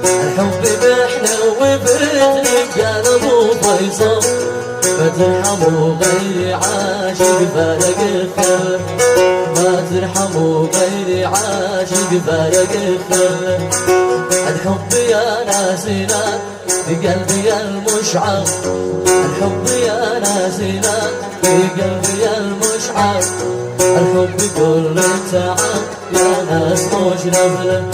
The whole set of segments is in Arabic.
الحب بحنا وبترجال ابو فيصل ما ترحموا غيري عاشق فارق الخل ما ترحموا غيري عاشق فارق الخل الحب يا ناسنا بقلبي المشعر الحب يا ناسنا بقلبي المشعر الحب كل تعب يا ناس مش نفله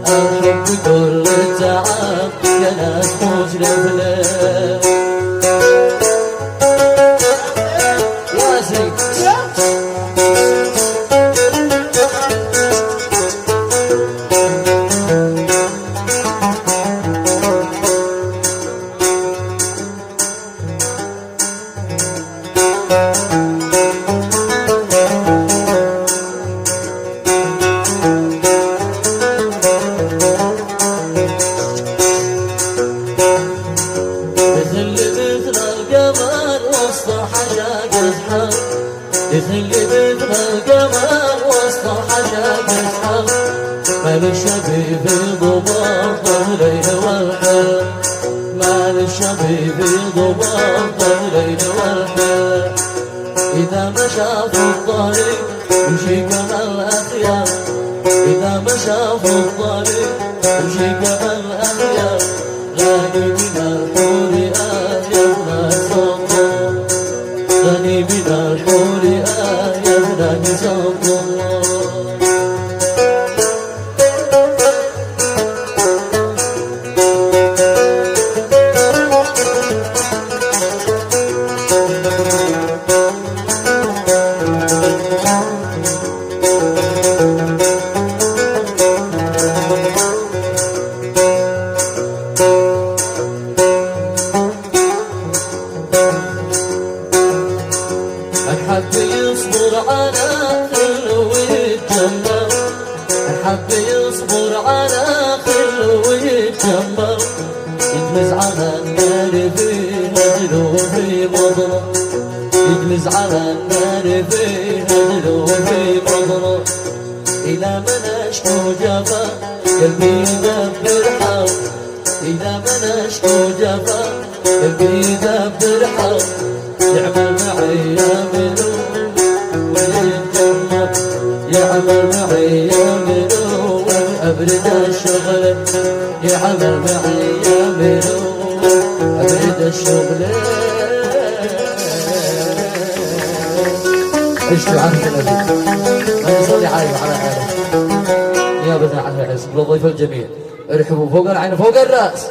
الحب كل تعب يا ناس مش نفله يا زيد يخلي مثل القمر وسط حشاك الحر مال الشبيب ضباط الليل والحر مال الشبيب ضباط الليل والحر إذا مشى في الطريق يمشي كما الأخيار إذا مشى في الطريق يمشي كما الأخيار غني من الحور يا ابن السلطان غني من الحور يا ابن السلطان الحب يصبر على خل ويتجمر الحب يصبر على خل ويتجمر يجلس على النار في هجل وفي مضرب يجلس على النار في هجل وفي مضرب إلى من أشكو جفا قلبي يدبر حر إلى من أشكو جفا قلبي يدبر حر يعمل معي يا منو ويتجمر يعمل معي يا منو أبرد الشغل يعمل معي يا منو أبرد الشغل عشتوا عنك الأبد أنا صلي عايم على حالك يا بني على العز بالضيف الجميل ارحبوا فوق العين فوق الرأس